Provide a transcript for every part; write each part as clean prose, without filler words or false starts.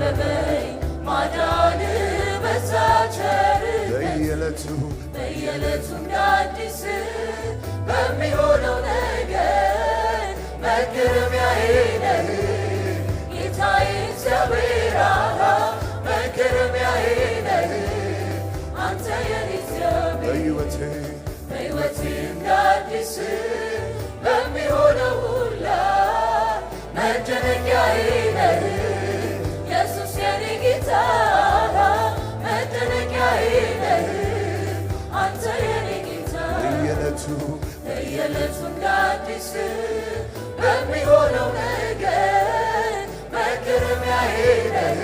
ከበበኝ ማዳን በዛ ቸርነት በየዕለቱ እንዳዲስ በሚሆነው ነገር መገረሚያዬ ነህ ጌታዬ እግዚአብሔር መገረሚያዬ ነህ አንተ የኔ እግዚአብሔር በሕይወቴ እንዳዲስ በሚሆነው ሁላ መደነቂያዬ ነህ ኢየሱስ የኔ ጌታ መደነቂያዬ ነህ አንተ የኔ ጌታ በየዕለቱ እንዳዲስ በሚሆነው ነገር መገረሚያዬ ነህ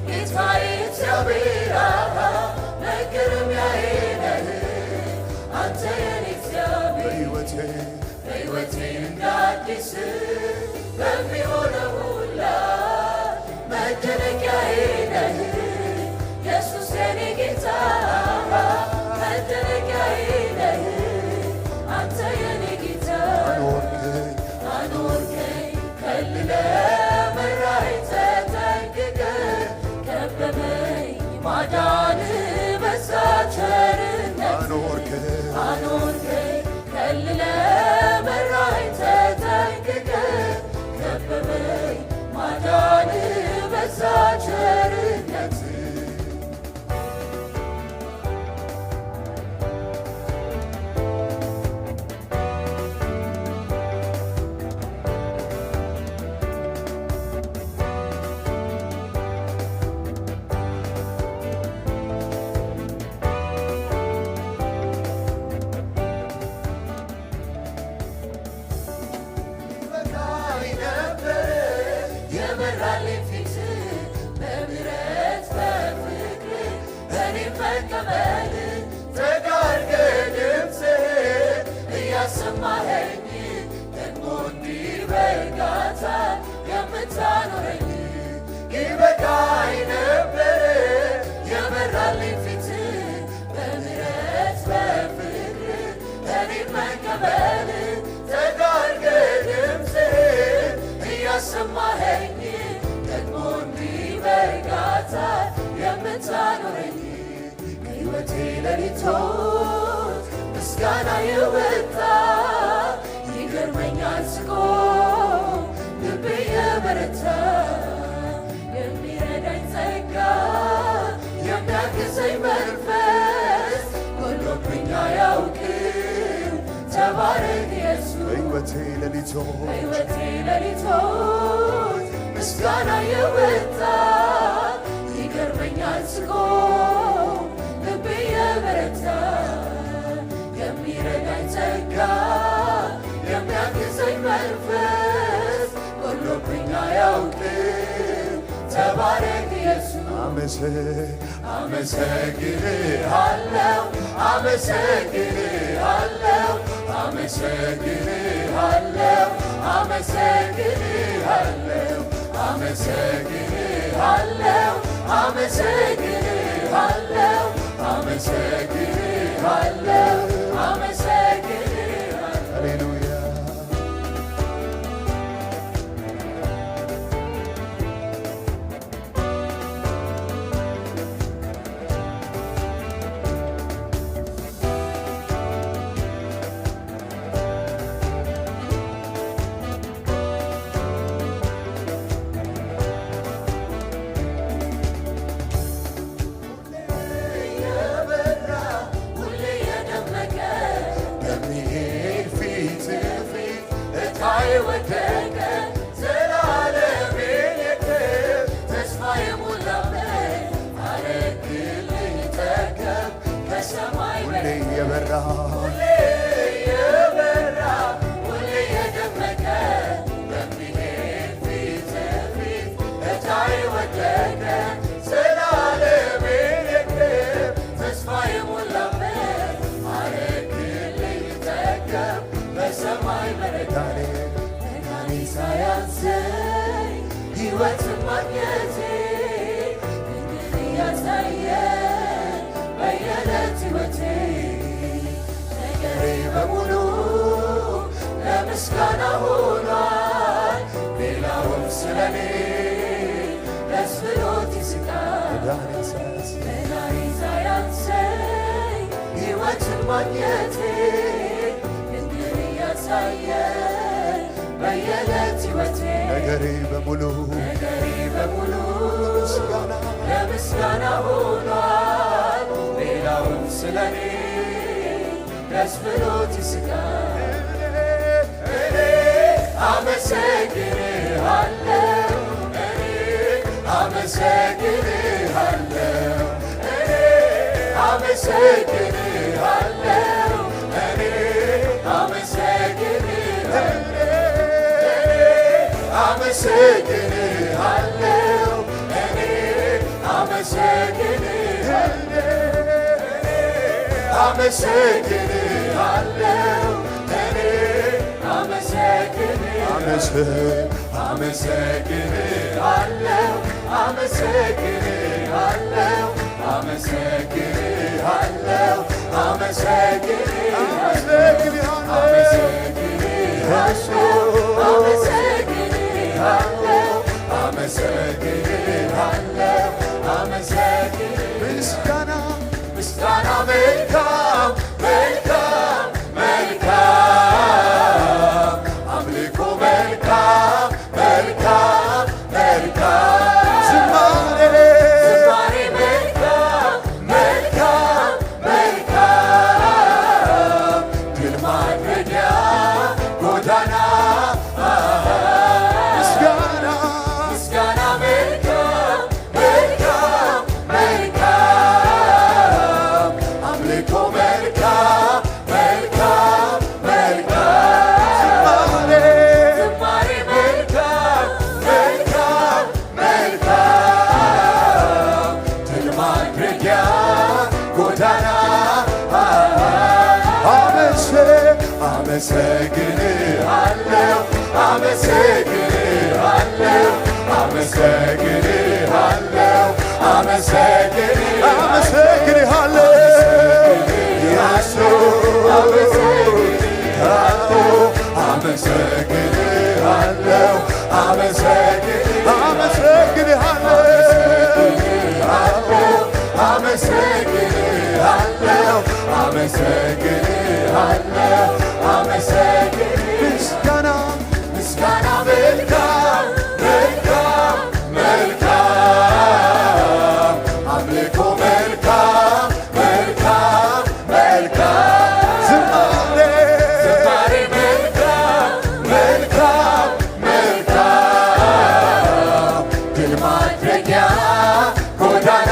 ጌታዬ እግዚአብሔር መገረሚያዬ ነህ አንተ የኔ እግዚአብሔር በሕይወቴ እንዳዲስ በሚሆነው ሁላ መደነቂያዬ ነህ ኢየሱስ የኔ ጌታ መደነቂያዬ ነህ አንተ የኔ ጌታ አኖርከኝ ከልለህ መራኸኝ ተጠንቅቀህ ከበበኝ ማዳንህ በዛ ቸርነት አኖርከኝ ከልለህ መራኸኝ ተጠንቅቀህ ከበበኝ ማዳንህ በዛ ቸርነት ሰማኸኝ ደግሞ እንዲህ በእርጋታ የምታኖረኝ ይበቃኝ ነበረ የመራልኝ ፊት በምሕረት በፍቅር እኔን መቀበል ተጋርገህ ድምፅህን እያሰማኸኝ ደግሞ እንዲህ በእርጋታ የምታኖረኝ ከሕይወቴ ሌሊቶች ምስጋና የወጣ ይገርመኛል ስቆ ልቤ የበረታ የሚረዳኝ ጸጋ የሚያግዘኝ መንፈስ ጎሎብኝ አያውቅም ተባረክ ኢየሱስ በሕይወቴ ሌሊቶች ምስጋና የወጣ ይገርመኛል ስቆ ልቤ የበረታ የሚረዳኝ ጸጋ የሚያግዘኝ መንፈስ ጎሎብኝ አያውቅም ተባረክ ኢየሱስ አመሰግንሃለሁ አመሰግንሃለሁ አመሰግንሃለሁ አመሰግንሃለሁ አመሰግንሃለሁ አመሰግንሃለሁ አመሰግንሃለሁ አመሰግንሃለሁ ሃሌሉያ ወደቀ ዘላለም የክብር ተስፋ የሞላበት አረግልኝ ጠገብ ከሰማይ ሁሌ የበራ ሁሌ የደመቀ በሚሄድ ፊት እታይ ወደቀ ዘላለም የክብር ተስፋ የሞላበት አረግልኝ ጠገብ በሰማይ በረዳኔ ሳያንሰኝ ሕይወትን ማግኘቴ እንግዲህ ያሳየን በየዕለት ሕይወቴ ነገሬ በሙሉ ለምስጋና ሆኗል ሌላውም ስለኔ ደስ ማግኘቴ ክንድን እያሳየ በየዕለት ሕይወቴ ነገሬ በሙሉ ለምስጋና ሆኗል። ሌላውን ስለኔ ደስ ብሎት ይስቃል። እኔ አመሰግንሃለሁ፣ እኔ አመሰግንሃለሁ፣ እኔ አመሰግንሃለሁ፣ እኔ አመሰግንሃለሁ፣ እኔ አመሰግንሃለሁ፣ እኔ አመሰግንሃለሁ፣ አመሰግንሃለሁ፣ አመሰግንሃለሁ፣ ምስጋና መልካም መልካም መልካም አምልኮ መልካም መልካም መልካም ዝማሬ መልካም መልካም መልካም ድል ማድረጊያ ጎዳና ምስጋና መልካም መልካም መልካም አምልኮ መልካም መልካም መልካም ዝማሬ መልካም መልካም መልካም ድል ማድረጊያ ጎዳና አመሰግንሃለሁ አመሰግንሃለሁ አመሰግንሃለሁ አመሰግንሃለሁ አመሰግንሃለሁ ምስጋና መልካም መልካም መልካም አምልኮ መልካም መልካም መልካም ዝማሬ መልካም መልካም መልካም ድል ማድረጊያ ጎዳና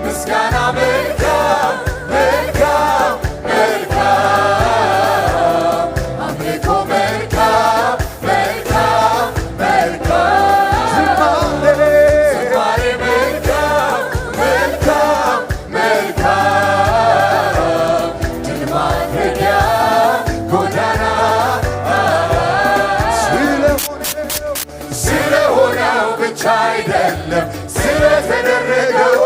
ምስጋና መልካም መልካም መልካም አምልኮ መልካም መልካም መልካም ዝማሬ መልካም መልካም መልካም ድል ማድረጊያ ጎዳና ስለሆነው ብቻ አይደለም ስለተደረገው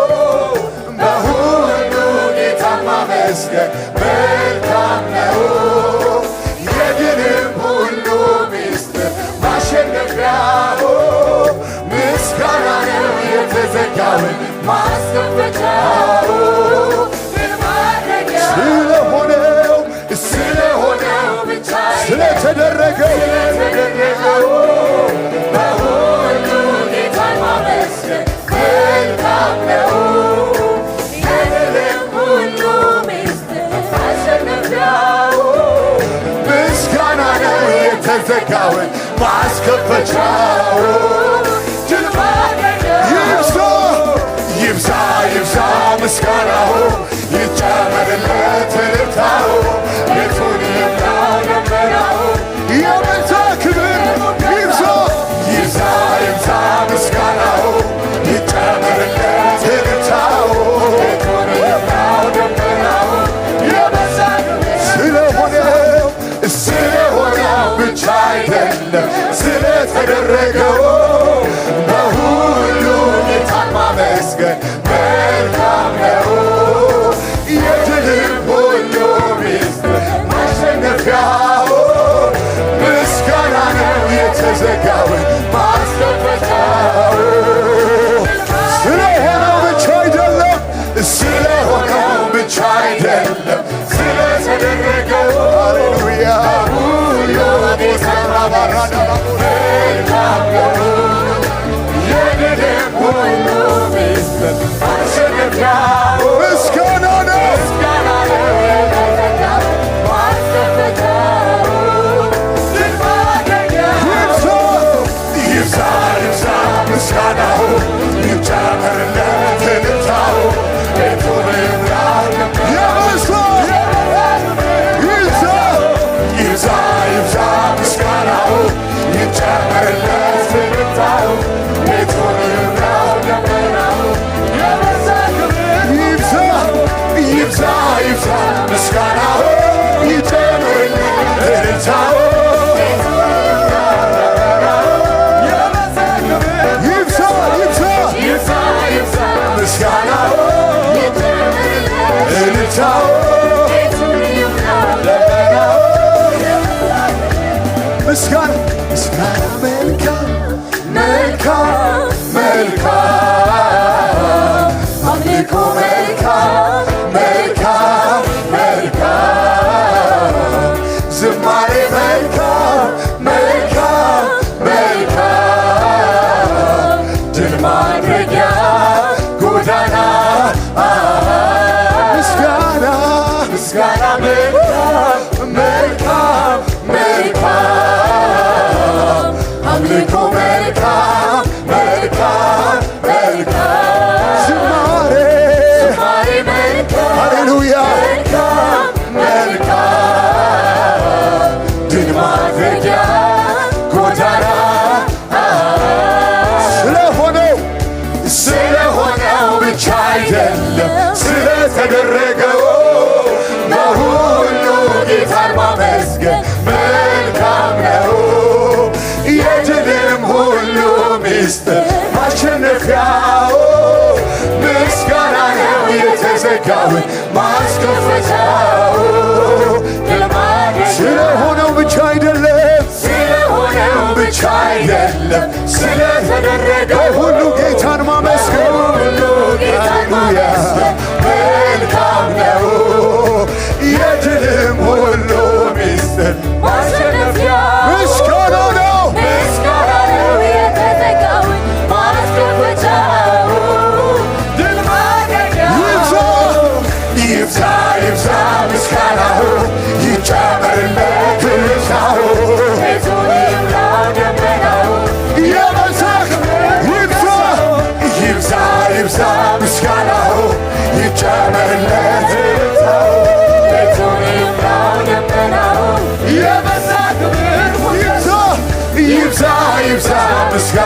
በሁሉ ጌታን ማመስገን መልካም ነው። የድልም ሁሉ ሚስጥር ማሸነፊያው ምስጋና ነው። የተዘጋውን ማስከፈቻው ስለሆነው ብቻ ስለተደረገው በሁሉ ጌታን ማመስገን መልካም ነው። የድልም ሁሉ ሚስጥር ማሸነፊያው ምስጋና ነው። የተዘጋውን ማስከፈቻው ይብዛ ይብዛ ምስጋናው ይጨመርለት እልልታው ቤቱን ይሙላው ደመናው የመልታ ክብር ይብዛ ምስጋናው ይጨመርለት እልልታው ቤቱን ይሙላው ደመናው የበዛ ስለሆነው ብቻ አይደለም ስለተደረገው በሁሉ ጌታን ማመስገን መልካም ነው። የድልም ሁሉ ሚስጥር ማሸነፊያው ምስጋና ነው። የተዘጋውን ማስከፈቻው ስለሆነው ብቻ አይደለም ምስጋናው ይጨመርለት እልልታው ቤቱን ይሙላው ይብዛ ይብዛ ምስጋናው ይጨመርለት እልልታው ቤቱን ይሙላው ደመናው የበዛ ክብር ይብዛ ይብዛ ይብዛ ምስጋናው ይጨመርለት እልልታው ምስጋናው እልልታው ምስጋና ምስጋና መልካም መልካም መልካም አምልኮ መልካም መልካም መልካም ዝማሬ መልካም መልካም መልካም ድል ማድረጊያ ጎዳና ምስጋና ምስጋና መልካም መልካም መልካም አምልኮ መልካም መልካም መልካም ዝማሬ ዝማሬ መልካም ሃሌሉያ መልካም መልካም ድል ማድረጊያ ጎዳና ስለሆነው ብቻ አይደለም ስለተደረገው በሁሉ ጌታን ማመስገን መልካም ነው። የድልም ሁሉ ምስጢር ማሸነፊያው ምስጋና ነው። የተዘጋውን ማስከፈቻው ስለሆነው ብቻ አይደለም ስለሆነው ብቻ አይደለም ስለተደረገው ሁሉ ጌታን ማመስገን ሁሉ ጌታን ማመስገን መልካም ነው። የድልም ሁሉ ምስጢር ማሸነፊያ ምስጋና ነው ምስጋና ነው። የተዘጋውን ማስከፈቻው ድል ማድረጊያ ይብዛ ይብዛ ምስጋናው ይጨመርለት እልልታው ቤቱን ይሙላው ደመናው የበዛ ይብዛ ይብዛ ምስጋናው ይጨመርለት እልልታው ቤቱን ይሙላው ደመናው የበዛ ክብር ይብዛ ይብዛ ምስጋናው